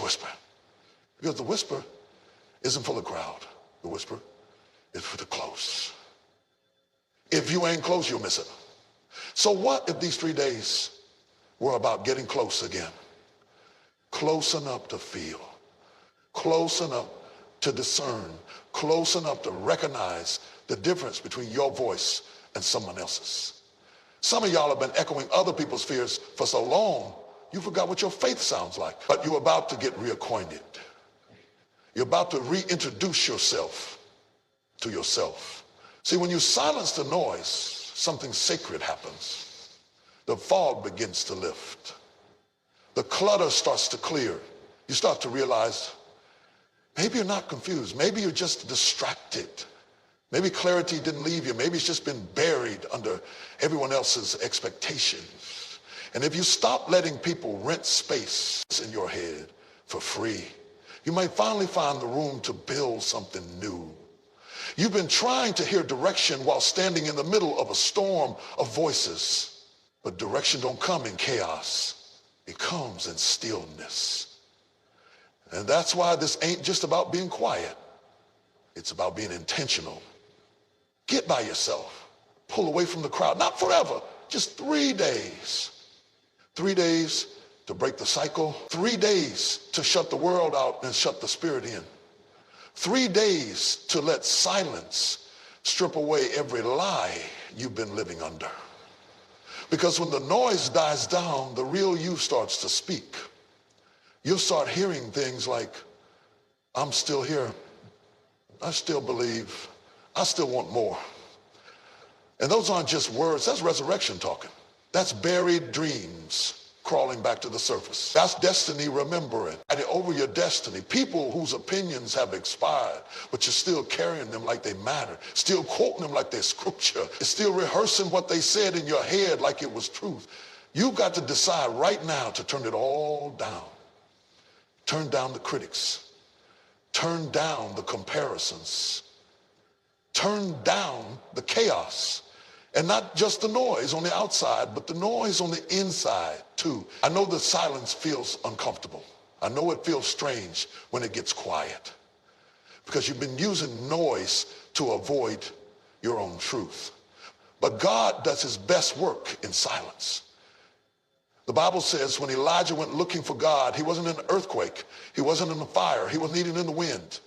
the whisper. Because the whisper isn't for the crowd. The whisper is for the close. If you ain't close, you'll miss it. So what if these 3 days were about getting close again? Close enough to feel, close enough to discern, close enough to recognize the difference between your voice and someone else's. Some of y'all have been echoing other people's fears for so long, you forgot what your faith sounds like. But you're about to get reacquainted. You're about to reintroduce yourself to yourself. See, when you silence the noise, something sacred happens. The fog begins to lift. The clutter starts to clear. You start to realize maybe you're not confused. Maybe you're just distracted. Maybe clarity didn't leave you. Maybe it's just been buried under everyone else's expectations. And if you stop letting people rent space in your head for free, you might finally find the room to build something new. You've been trying to hear direction while standing in the middle of a storm of voices. But direction don't come in chaos. It comes in stillness. And that's why this ain't just about being quiet. It's about being intentional. Get by yourself. Pull away from the crowd. Not forever, just 3 days. 3 days to break the cycle. 3 days to shut the world out and shut the spirit in. 3 days to let silence strip away every lie you've been living under. Because when the noise dies down, the real you starts to speak. You'll start hearing things like, I'm still here. I still believe. I still want more. And those aren't just words. That's resurrection talking. That's buried dreams crawling back to the surface. That's destiny remembering. Over your destiny. People whose opinions have expired, but you're still carrying them like they matter. Still quoting them like they're scripture. Still rehearsing what they said in your head like it was truth. You've got to decide right now to turn it all down. Turn down the critics. Turn down the comparisons. Turn down the chaos. And not just the noise on the outside, but the noise on the inside too. I know the silence feels uncomfortable. I know it feels strange when it gets quiet. Because you've been using noise to avoid your own truth. But God does his best work in silence. The Bible says when Elijah went looking for God, he wasn't in an earthquake. He wasn't in a fire. He wasn't even in the wind.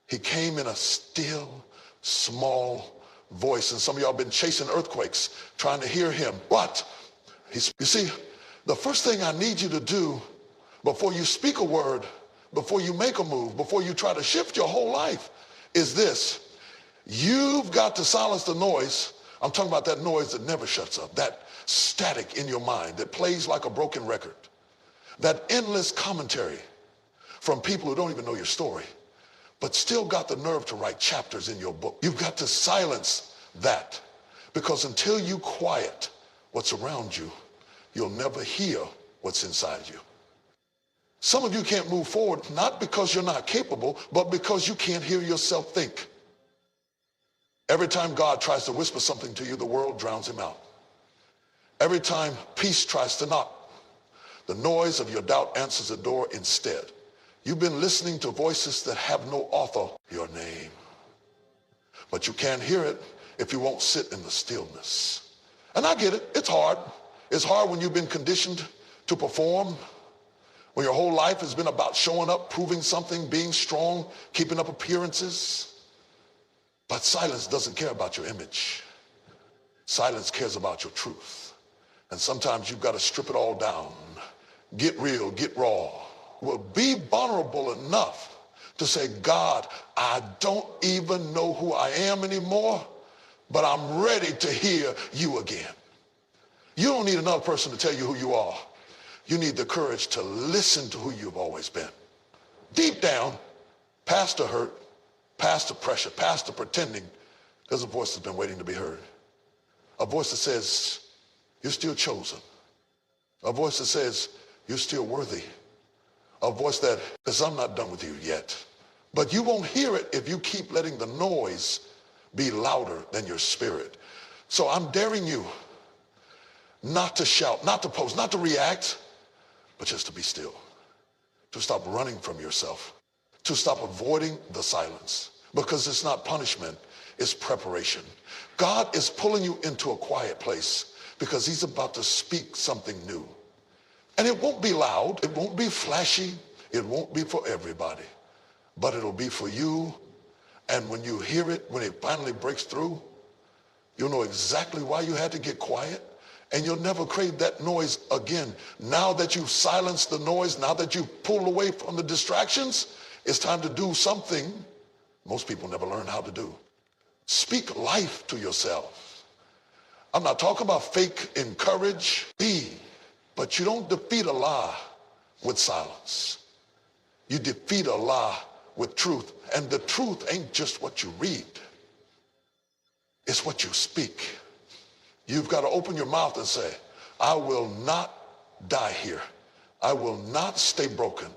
He came in a still, small voice. And some of y'all been chasing earthquakes, trying to hear him. But, you see, the first thing I need you to do before you speak a word, before you make a move, before you try to shift your whole life is this. You've got to silence the noise. I'm talking about that noise that never shuts up, that static in your mind that plays like a broken record, that endless commentary from people who don't even know your story, but still got the nerve to write chapters in your book. You've got to silence that, because until you quiet what's around you, you'll never hear what's inside you. Some of you can't move forward, not because you're not capable, but because you can't hear yourself think. Every time God tries to whisper something to you, the world drowns him out. Every time peace tries to knock, the noise of your doubt answers the door instead. You've been listening to voices that have no author, your name. But you can't hear it if you won't sit in the stillness. And I get it. It's hard. It's hard when you've been conditioned to perform, when your whole life has been about showing up, proving something, being strong, keeping up appearances. But silence doesn't care about your image. Silence cares about your truth. And sometimes you've got to strip it all down. Get real, get raw. Well, be vulnerable enough to say, God, I don't even know who I am anymore, but I'm ready to hear you again. You don't need another person to tell you who you are. You need the courage to listen to who you've always been. Deep down, past the hurt, past the pressure, past the pretending, there's a voice that's been waiting to be heard. A voice that says, you're still chosen. A voice that says, you're still worthy. A voice that says, I'm not done with you yet. But you won't hear it if you keep letting the noise be louder than your spirit. So I'm daring you not to shout, not to post, not to react, but just to be still. to stop running from yourself, to stop avoiding the silence, because it's not punishment, it's preparation. God is pulling you into a quiet place because he's about to speak something new. And it won't be loud, it won't be flashy, it won't be for everybody, but it'll be for you. And when you hear it, when it finally breaks through, you'll know exactly why you had to get quiet, and you'll never crave that noise again. Now that you've silenced the noise, now that you've pulled away from the distractions, it's time to do something most people never learn how to do. Speak life to yourself. I'm not talking about fake encourage, but you don't defeat a lie with silence. You defeat a lie with truth. And the truth ain't just what you read. It's what you speak. You've got to open your mouth and say, I will not die here. I will not stay broken.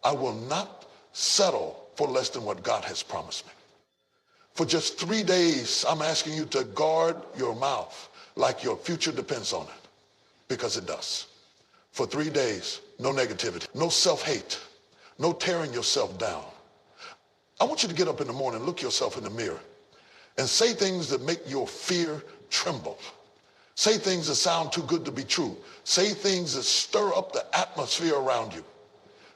I will not settle for less than what God has promised me. For just 3 days, I'm asking you to guard your mouth like your future depends on it, because it does. For 3 days, no negativity, no self-hate, no tearing yourself down. I want you to get up in the morning, look yourself in the mirror, and say things that make your fear tremble. Say things that sound too good to be true. Say things that stir up the atmosphere around you,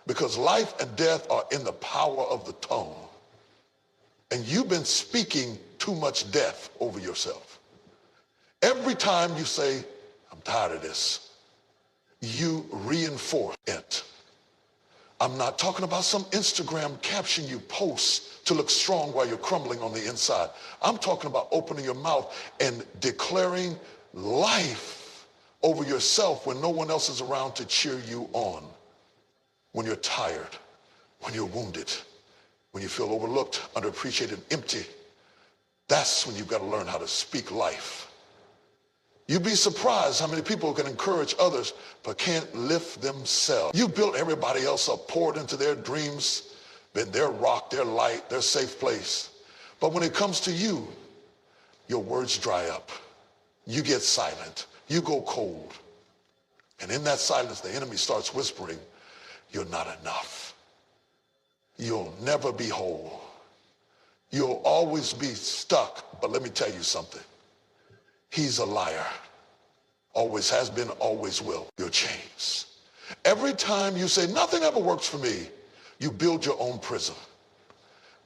because life and death are in the power of the tongue. And you've been speaking too much death over yourself. Every time you say, I'm tired of this, you reinforce it. I'm not talking about some Instagram caption you post to look strong while you're crumbling on the inside. I'm talking about opening your mouth and declaring life over yourself when no one else is around to cheer you on. When you're tired, when you're wounded, when you feel overlooked, underappreciated, empty, that's when you've got to learn how to speak life. You'd be surprised how many people can encourage others but can't lift themselves. You built everybody else up, poured into their dreams, been their rock, their light, their safe place. But when it comes to you, your words dry up. You get silent. You go cold. And in that silence, the enemy starts whispering, you're not enough. You'll never be whole. You'll always be stuck. But let me tell you something. He's a liar. Always has been, always will. Your chains. Every time you say, nothing ever works for me, you build your own prison.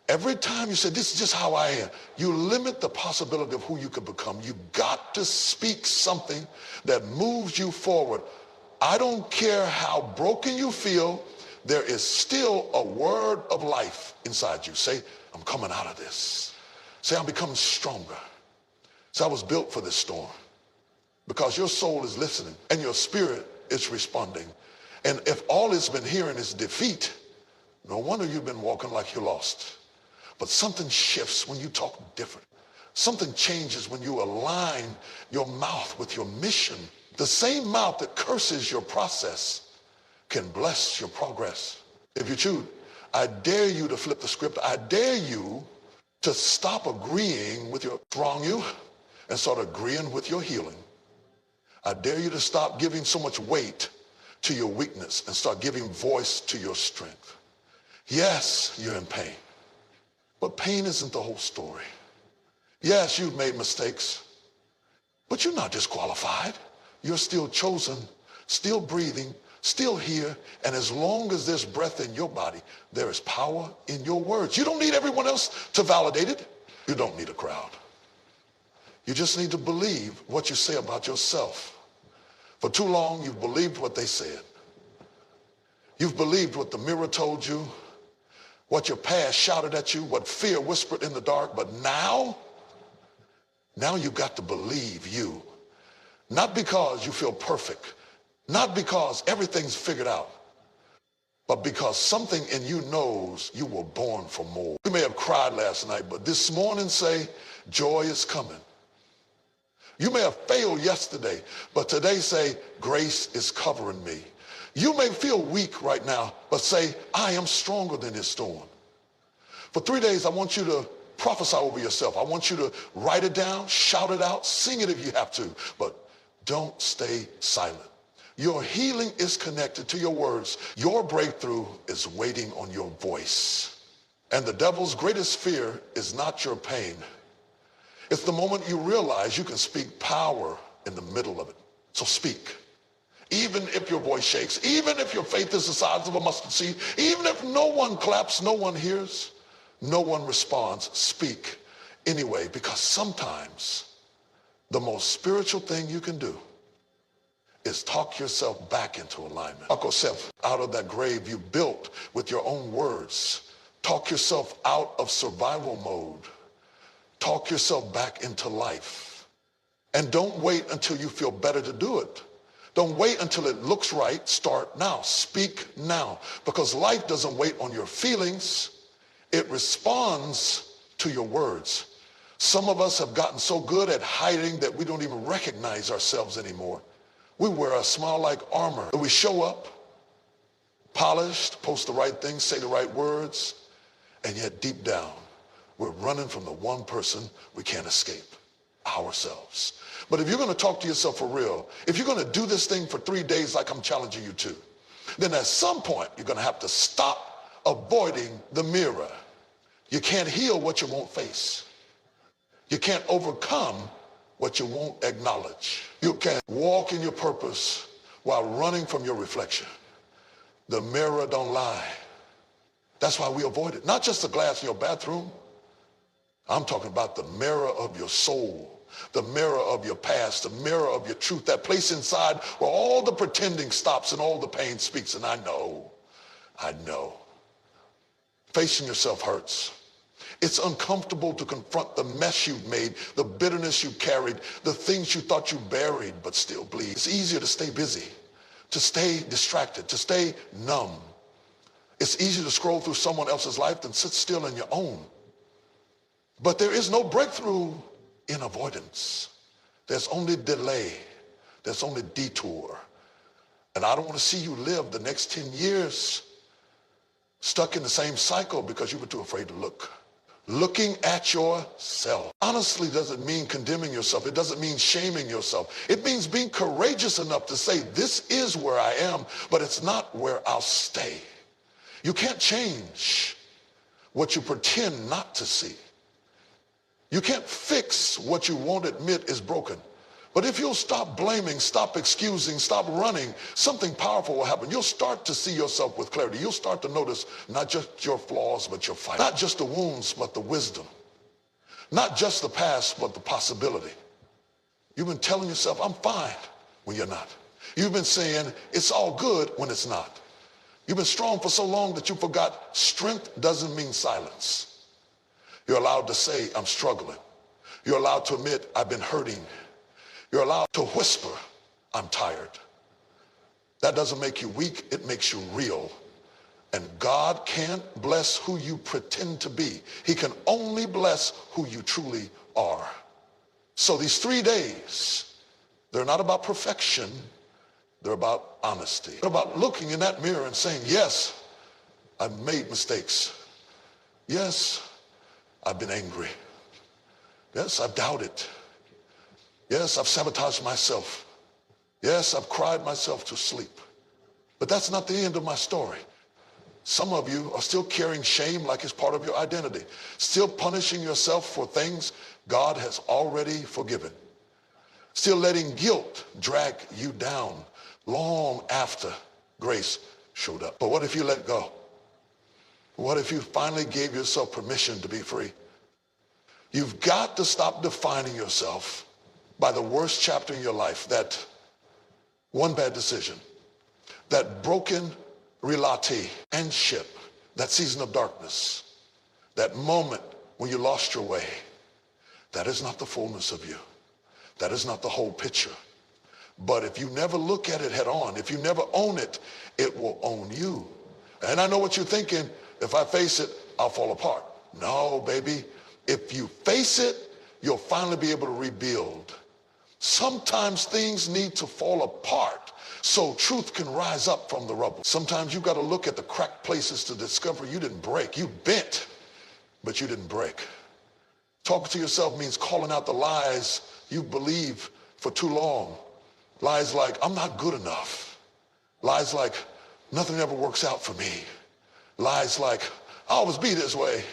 Every time you say, this is just how I am, you limit the possibility of who you could become. You got to speak something that moves you forward. I don't care how broken you feel, there is still a word of life inside you. Say, I'm coming out of this. Say, I'm becoming stronger. So I was built for this storm, because your soul is listening and your spirit is responding. And if all it's been hearing is defeat, no wonder you've been walking like you're lost. But something shifts when you talk different. Something changes when you align your mouth with your mission. The same mouth that curses your process can bless your progress. If you choose, I dare you to flip the script. I dare you to stop agreeing with your wrong you and start agreeing with your healing. I dare you to stop giving so much weight to your weakness and start giving voice to your strength. Yes, you're in pain, but pain isn't the whole story. Yes, you've made mistakes, but you're not disqualified. You're still chosen, still breathing, still here, and as long as there's breath in your body, there is power in your words. You don't need everyone else to validate it. You don't need a crowd. You just need to believe what you say about yourself. For too long, you've believed what they said. You've believed what the mirror told you, what your past shouted at you, what fear whispered in the dark. But now you've got to believe you. Not because you feel perfect, not because everything's figured out, but because something in you knows you were born for more. You may have cried last night, but this morning say, joy is coming. You may have failed yesterday, but today say, grace is covering me. You may feel weak right now, but say, I am stronger than this storm. For 3 days, I want you to prophesy over yourself. I want you to write it down, shout it out, sing it if you have to, but don't stay silent. Your healing is connected to your words. Your breakthrough is waiting on your voice. And the devil's greatest fear is not your pain. It's the moment you realize you can speak power in the middle of it. So speak. Even if your voice shakes, even if your faith is the size of a mustard seed, even if no one claps, no one hears, no one responds, speak anyway, because sometimes the most spiritual thing you can do is talk yourself back into alignment. Talk yourself out of that grave you built with your own words. Talk yourself out of survival mode. Talk yourself back into life. And don't wait until you feel better to do it. Don't wait until it looks right. Start now. Speak now. Because life doesn't wait on your feelings. It responds to your words. Some of us have gotten so good at hiding that we don't even recognize ourselves anymore. We wear a smile like armor. We show up, polished, post the right things, say the right words, and yet deep down, we're running from the one person we can't escape, ourselves. But if you're going to talk to yourself for real, if you're going to do this thing for 3 days like I'm challenging you to, then at some point, you're going to have to stop avoiding the mirror. You can't heal what you won't face. You can't overcome what you won't acknowledge. You can't walk in your purpose while running from your reflection. The mirror don't lie. That's why we avoid it. Not just the glass in your bathroom. I'm talking about the mirror of your soul, the mirror of your past, the mirror of your truth, that place inside where all the pretending stops and all the pain speaks. And I know. Facing yourself hurts. It's uncomfortable to confront the mess you've made, the bitterness you carried, the things you thought you buried but still bleed. It's easier to stay busy, to stay distracted, to stay numb. It's easier to scroll through someone else's life than sit still in your own. But there is no breakthrough in avoidance. There's only delay. There's only detour. And I don't want to see you live the next 10 years stuck in the same cycle because you were too afraid to look. Looking at yourself honestly doesn't mean condemning yourself. It doesn't mean shaming yourself. It means being courageous enough to say, this is where I am, but it's not where I'll stay. You can't change what you pretend not to see. You can't fix what you won't admit is broken. But if you'll stop blaming, stop excusing, stop running, something powerful will happen. You'll start to see yourself with clarity. You'll start to notice not just your flaws, but your fight. Not just the wounds, but the wisdom. Not just the past, but the possibility. You've been telling yourself, I'm fine, when you're not. You've been saying, it's all good, when it's not. You've been strong for so long that you forgot strength doesn't mean silence. You're allowed to say, I'm struggling. You're allowed to admit, I've been hurting. You're allowed to whisper, I'm tired. That doesn't make you weak, it makes you real. And God can't bless who you pretend to be. He can only bless who you truly are. So these 3 days, they're not about perfection, they're about honesty. They're about looking in that mirror and saying, yes, I've made mistakes. Yes, I've been angry. Yes, I've doubted. Yes, I've sabotaged myself. Yes, I've cried myself to sleep. But that's not the end of my story. Some of you are still carrying shame like it's part of your identity, still punishing yourself for things God has already forgiven, still letting guilt drag you down long after grace showed up. But what if you let go? What if you finally gave yourself permission to be free? You've got to stop defining yourself by the worst chapter in your life, that one bad decision, that broken relationship, that season of darkness, that moment when you lost your way. That is not the fullness of you. That is not the whole picture. But if you never look at it head on, if you never own it, it will own you. And I know what you're thinking, if I face it, I'll fall apart. No, baby. If you face it, you'll finally be able to rebuild. Sometimes things need to fall apart so truth can rise up from the rubble. Sometimes you got to look at the cracked places to discover you didn't break. You bent, but you didn't break. Talking to yourself means calling out the lies you believe for too long. Lies like, I'm not good enough. Lies like, nothing ever works out for me. Lies like, I always be this way.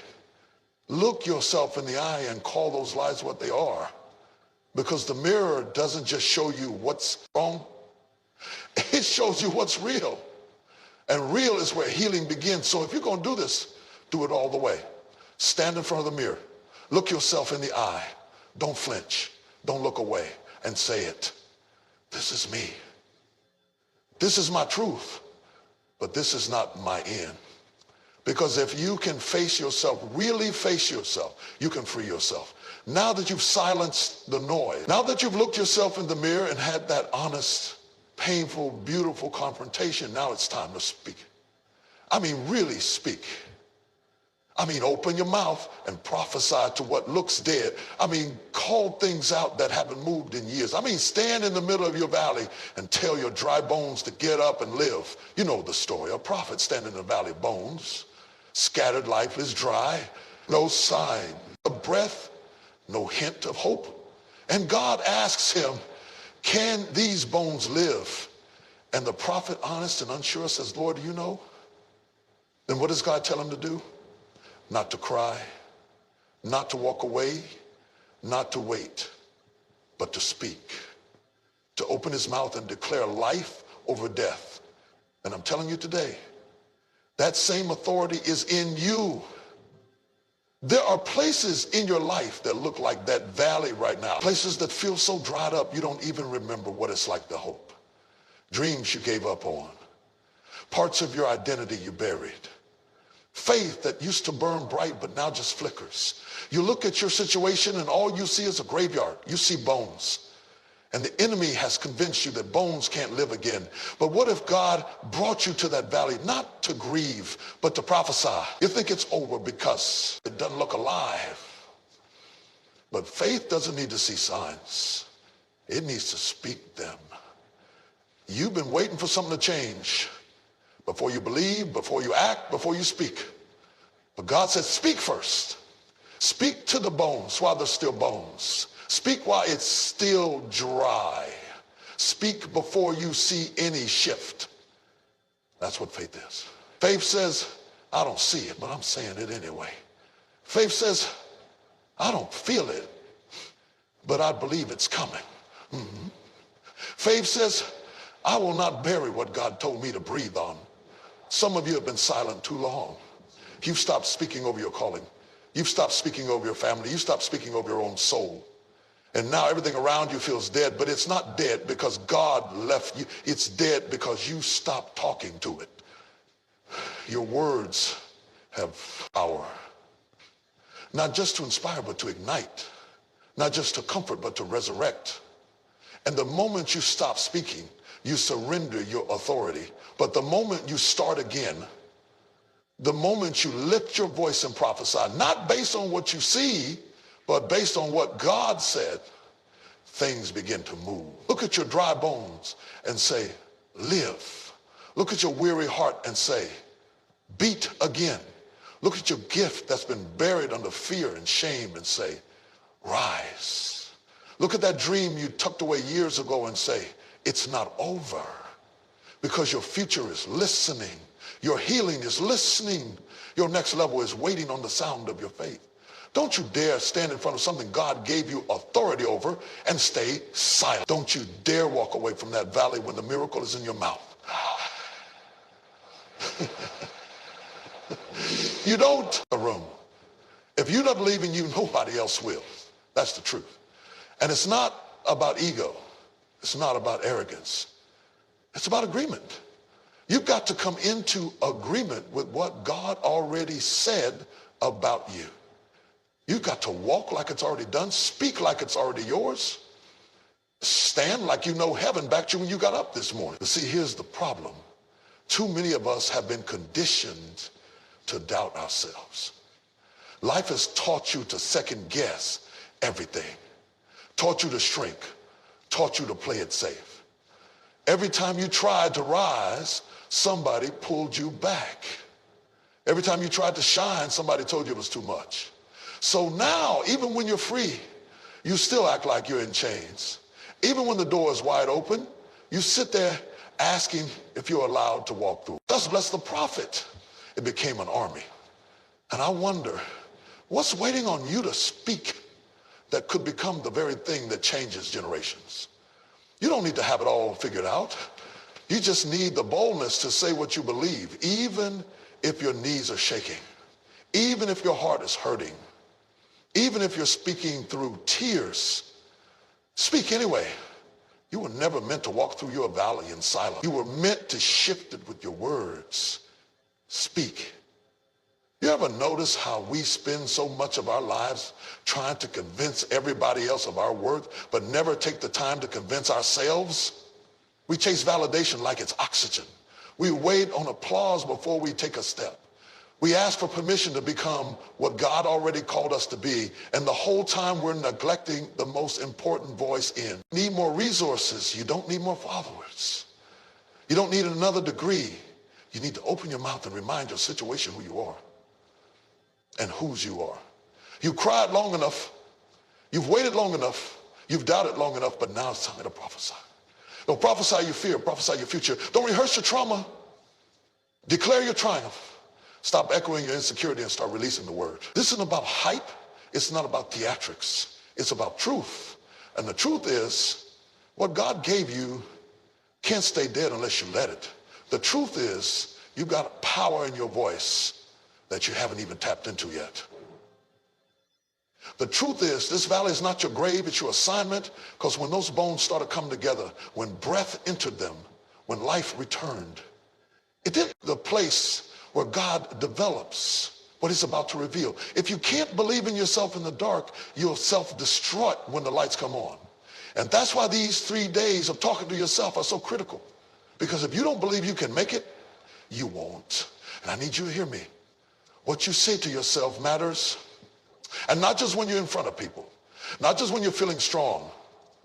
Look yourself in the eye and call those lies what they are. Because the mirror doesn't just show you what's wrong, it shows you what's real. And real is where healing begins. So if you're going to do this, do it all the way. Stand in front of the mirror. Look yourself in the eye. Don't flinch. Don't look away and say it. This is me. This is my truth. But this is not my end. Because if you can face yourself, really face yourself, you can free yourself. Now that you've silenced the noise, now that you've looked yourself in the mirror and had that honest, painful, beautiful confrontation, now it's time to speak. I mean, really speak. I mean, open your mouth and prophesy to what looks dead. I mean, call things out that haven't moved in years. I mean, stand in the middle of your valley and tell your dry bones to get up and live. You know the story. A prophet standing in the valley of bones, scattered, lifeless, dry, no sign of breath, no hint of hope. And God asks him, can these bones live? And the prophet, honest and unsure, says, Lord, do you know? Then what does God tell him to do? Not to cry, not to walk away, not to wait, but to speak, to open his mouth and declare life over death. And I'm telling you today, that same authority is in you. There are places in your life that look like that valley right now, places that feel so dried up you don't even remember what it's like to hope. Dreams you gave up on, parts of your identity you buried. Faith that used to burn bright but now just flickers. You look at your situation and all you see is a graveyard. You see bones. And the enemy has convinced you that bones can't live again. But what if God brought you to that valley, not to grieve, but to prophesy? You think it's over because it doesn't look alive. But faith doesn't need to see signs. It needs to speak them. You've been waiting for something to change. Before you believe, before you act, before you speak. But God says, speak first. Speak to the bones while they're still bones. Speak while it's still dry. Speak before you see any shift. That's what faith is. Faith says, I don't see it, but I'm saying it anyway. Faith says, I don't feel it, but I believe it's coming. Mm-hmm. Faith says, I will not bury what God told me to breathe on. Some of you have been silent too long. You've stopped speaking over your calling. You've stopped speaking over your family. You stopped speaking over your own soul. And now everything around you feels dead, but it's not dead because God left you. It's dead because you stopped talking to it. Your words have power. Not just to inspire, but to ignite. Not just to comfort, but to resurrect. And the moment you stop speaking, you surrender your authority. But the moment you start again, the moment you lift your voice and prophesy, not based on what you see, but based on what God said, things begin to move. Look at your dry bones and say, live. Look at your weary heart and say, beat again. Look at your gift that's been buried under fear and shame and say, rise. Look at that dream you tucked away years ago and say, it's not over, because your future is listening. Your healing is listening. Your next level is waiting on the sound of your faith. Don't you dare stand in front of something God gave you authority over and stay silent. Don't you dare walk away from that valley when the miracle is in your mouth. You don't a room. If you don't believe in you, nobody else will. That's the truth. And it's not about ego. It's not about arrogance. It's about agreement. You've got to come into agreement with what God already said about you. You've got to walk like it's already done, speak like it's already yours, stand like you know heaven backed you when you got up this morning. But see, here's the problem. Too many of us have been conditioned to doubt ourselves. Life has taught you to second guess everything, taught you to shrink, taught you to play it safe. Every time you tried to rise, somebody pulled you back. Every time you tried to shine, somebody told you it was too much. So now, even when you're free, you still act like you're in chains. Even when the door is wide open, you sit there asking if you're allowed to walk through. Thus bless the prophet. It became an army. And I wonder, what's waiting on you to speak that could become the very thing that changes generations? You don't need to have it all figured out. You just need the boldness to say what you believe, even if your knees are shaking, even if your heart is hurting, even if you're speaking through tears. Speak anyway. You were never meant to walk through your valley in silence. You were meant to shift it with your words. Speak. You ever notice how we spend so much of our lives trying to convince everybody else of our worth, but never take the time to convince ourselves? We chase validation like it's oxygen. We wait on applause before we take a step. We ask for permission to become what God already called us to be, and the whole time we're neglecting the most important voice in. You need more resources. You don't need more followers. You don't need another degree. You need to open your mouth and remind your situation who you are and whose you are. You cried long enough. You've waited long enough. You've doubted long enough, but now it's time to prophesy. Don't prophesy your fear, prophesy your future. Don't rehearse your trauma. Declare your triumph. Stop echoing your insecurity and start releasing the word. This isn't about hype. It's not about theatrics. It's about truth. And the truth is, what God gave you can't stay dead unless you let it. The truth is, you've got power in your voice that you haven't even tapped into yet. The truth is, this valley is not your grave, it's your assignment, because when those bones started coming together, when breath entered them, when life returned, it didn't the place where God develops what he's about to reveal. If you can't believe in yourself in the dark, you'll self-destruct when the lights come on. And that's why these 3 days of talking to yourself are so critical. Because if you don't believe you can make it, you won't. And I need you to hear me. What you say to yourself matters. And not just when you're in front of people, not just when you're feeling strong,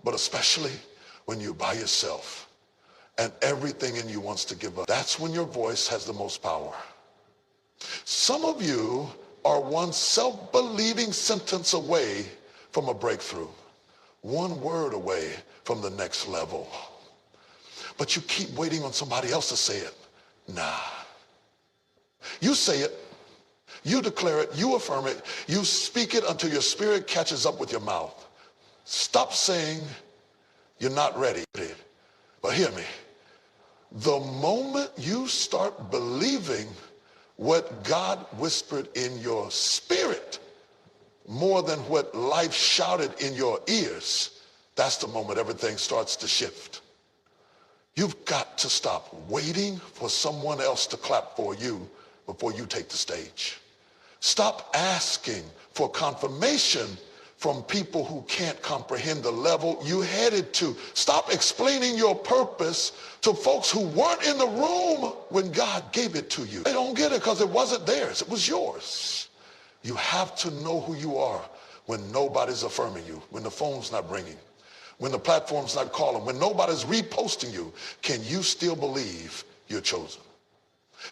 but especially when you're by yourself and everything in you wants to give up. That's when your voice has the most power. Some of you are one self-believing sentence away from a breakthrough, one word away from the next level. But you keep waiting on somebody else to say it. Nah. You say it. You declare it, you affirm it, you speak it until your spirit catches up with your mouth. Stop saying you're not ready. But hear me. The moment you start believing what God whispered in your spirit more than what life shouted in your ears, that's the moment everything starts to shift. You've got to stop waiting for someone else to clap for you before you take the stage. Stop asking for confirmation from people who can't comprehend the level you headed to. Stop explaining your purpose to folks who weren't in the room when God gave it to you. They don't get it because it wasn't theirs, it was yours. You have to know who you are when nobody's affirming you, when the phone's not ringing, when the platform's not calling, when nobody's reposting you. Can you still believe you're chosen?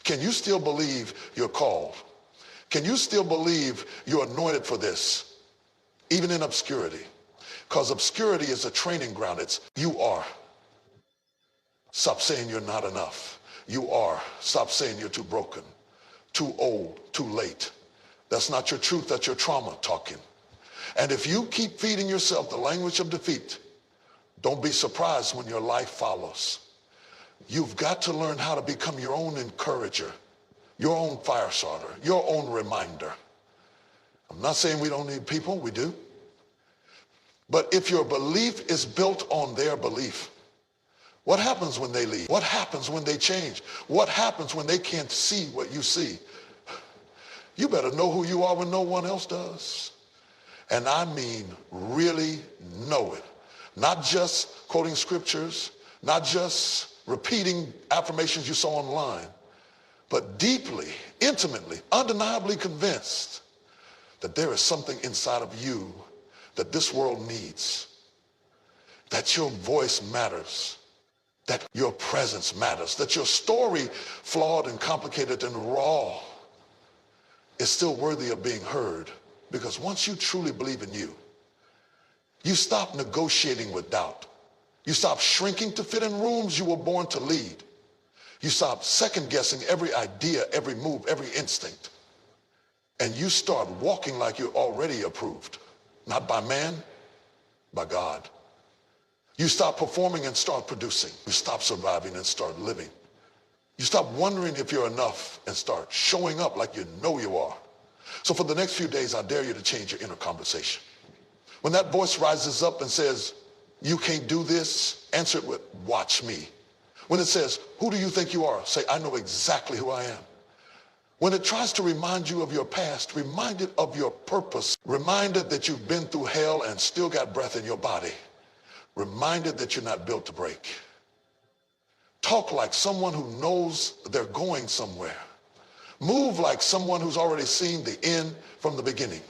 Can you still believe you're called? Can you still believe you're anointed for this, even in obscurity? Because obscurity is a training ground. It's you are. Stop saying you're not enough. You are. Stop saying you're too broken, too old, too late. That's not your truth. That's your trauma talking. And if you keep feeding yourself the language of defeat, don't be surprised when your life follows. You've got to learn how to become your own encourager, your own fire starter, your own reminder. I'm not saying we don't need people, we do. But if your belief is built on their belief, what happens when they leave? What happens when they change? What happens when they can't see what you see? You better know who you are when no one else does. And I mean really know it. Not just quoting scriptures, not just repeating affirmations you saw online, but deeply, intimately, undeniably convinced that there is something inside of you that this world needs, that your voice matters, that your presence matters, that your story, flawed and complicated and raw, is still worthy of being heard. Because once you truly believe in you, you stop negotiating with doubt. You stop shrinking to fit in rooms you were born to lead. You stop second guessing every idea, every move, every instinct. And you start walking like you're already approved, not by man, by God. You stop performing and start producing. You stop surviving and start living. You stop wondering if you're enough and start showing up like you know you are. So for the next few days, I dare you to change your inner conversation. When that voice rises up and says, you can't do this, answer it with, watch me. When it says, who do you think you are? Say, I know exactly who I am. When it tries to remind you of your past, remind it of your purpose. Remind it that you've been through hell and still got breath in your body. Remind it that you're not built to break. Talk like someone who knows they're going somewhere. Move like someone who's already seen the end from the beginning.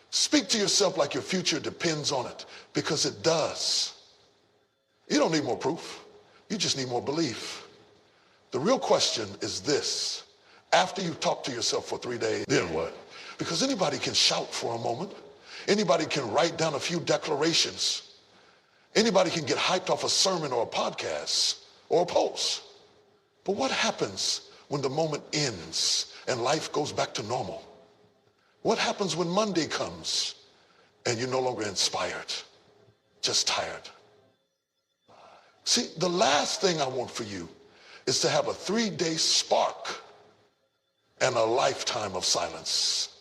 Speak to yourself like your future depends on it, because it does. You don't need more proof. You just need more belief. The real question is this. After you talk to yourself for 3 days, then what? Because anybody can shout for a moment. Anybody can write down a few declarations. Anybody can get hyped off a sermon or a podcast or a post. But what happens when the moment ends and life goes back to normal? What happens when Monday comes and you're no longer inspired, just tired? See, the last thing I want for you is to have a 3-day spark and a lifetime of silence.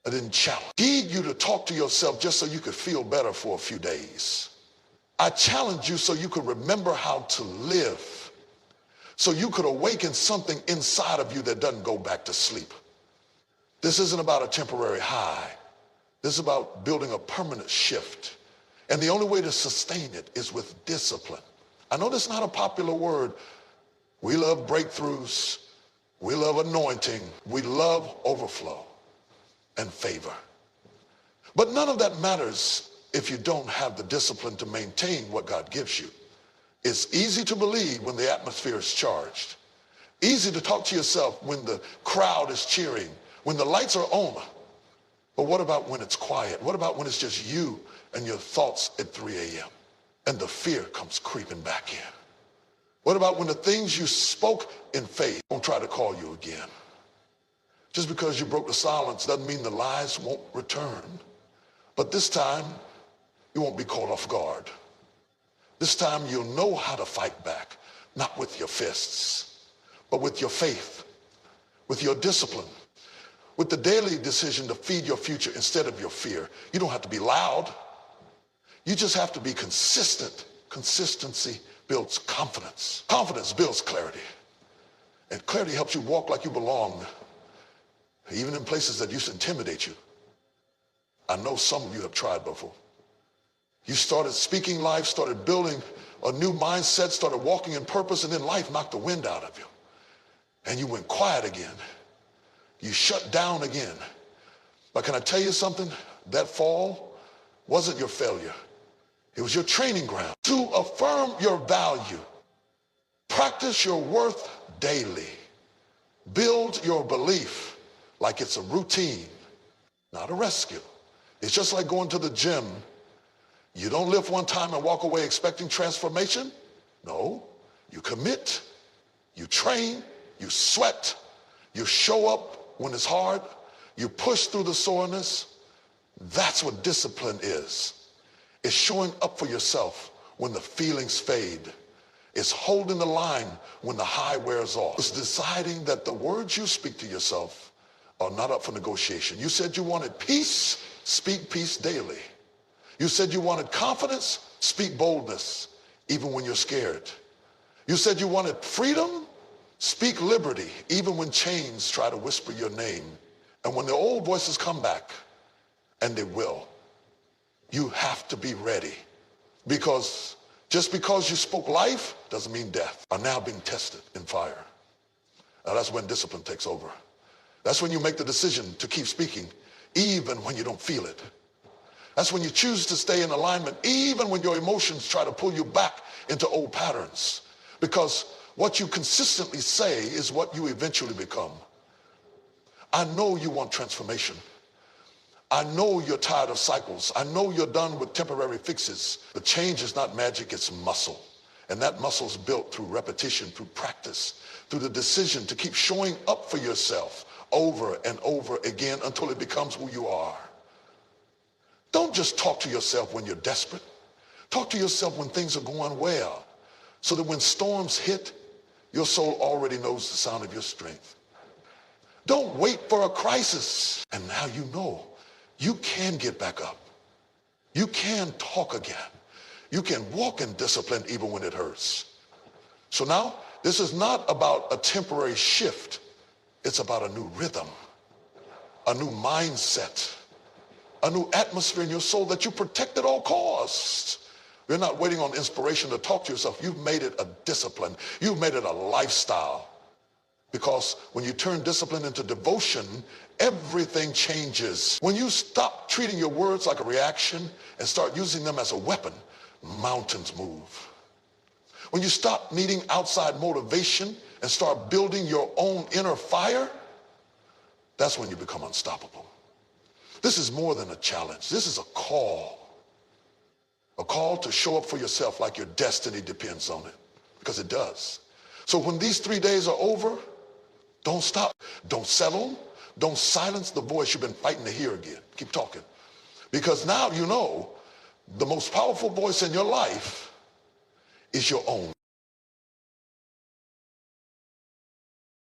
I didn't challenge. Need you to talk to yourself just so you could feel better for a few days. I challenge you so you could remember how to live, so you could awaken something inside of you that doesn't go back to sleep. This isn't about a temporary high. This is about building a permanent shift. And the only way to sustain it is with discipline. I know that's not a popular word. We love breakthroughs. We love anointing. We love overflow and favor. But none of that matters if you don't have the discipline to maintain what God gives you. It's easy to believe when the atmosphere is charged. Easy to talk to yourself when the crowd is cheering, when the lights are on. But what about when it's quiet? What about when it's just you and your thoughts at 3 a.m. and the fear comes creeping back in? What about when the things you spoke in faith won't try to call you again? Just because you broke the silence doesn't mean the lies won't return. But this time, you won't be caught off guard. This time, you'll know how to fight back, not with your fists, but with your faith, with your discipline, with the daily decision to feed your future instead of your fear. You don't have to be loud. You just have to be consistent. Consistency builds confidence. Confidence builds clarity. And clarity helps you walk like you belong, even in places that used to intimidate you. I know some of you have tried before. You started speaking life, started building a new mindset, started walking in purpose, and then life knocked the wind out of you. And you went quiet again. You shut down again. But can I tell you something? That fall wasn't your failure. It was your training ground. To affirm your value, practice your worth daily. Build your belief like it's a routine, not a rescue. It's just like going to the gym. You don't lift one time and walk away expecting transformation. No, you commit, you train, you sweat, you show up when it's hard, you push through the soreness. That's what discipline is. It's showing up for yourself when the feelings fade. It's holding the line when the high wears off. It's deciding that the words you speak to yourself are not up for negotiation. You said you wanted peace, speak peace daily. You said you wanted confidence, speak boldness, even when you're scared. You said you wanted freedom, speak liberty, even when chains try to whisper your name. And when the old voices come back, and they will, you have to be ready. Because just because you spoke life doesn't mean death are now being tested in fire. Now that's when discipline takes over. That's when you make the decision to keep speaking, even when you don't feel it. That's when you choose to stay in alignment, even when your emotions try to pull you back into old patterns. Because what you consistently say is what you eventually become. I know you want transformation. I know you're tired of cycles. I know you're done with temporary fixes. The change is not magic, it's muscle. And that muscle's built through repetition, through practice, through the decision to keep showing up for yourself over and over again until it becomes who you are. Don't just talk to yourself when you're desperate. Talk to yourself when things are going well, so that when storms hit, your soul already knows the sound of your strength. Don't wait for a crisis. And now you know you can get back up. You can talk again. You can walk in discipline even when it hurts. So now, this is not about a temporary shift. It's about a new rhythm, a new mindset, a new atmosphere in your soul that you protect at all costs. You're not waiting on inspiration to talk to yourself. You've made it a discipline. You've made it a lifestyle. Because when you turn discipline into devotion, everything changes. When you stop treating your words like a reaction and start using them as a weapon, mountains move. When you stop needing outside motivation and start building your own inner fire, that's when you become unstoppable. This is more than a challenge. This is a call to show up for yourself like your destiny depends on it, because it does. So when these 3 days are over, don't stop. Don't settle. Don't silence the voice you've been fighting to hear again. Keep talking. Because now you know the most powerful voice in your life is your own.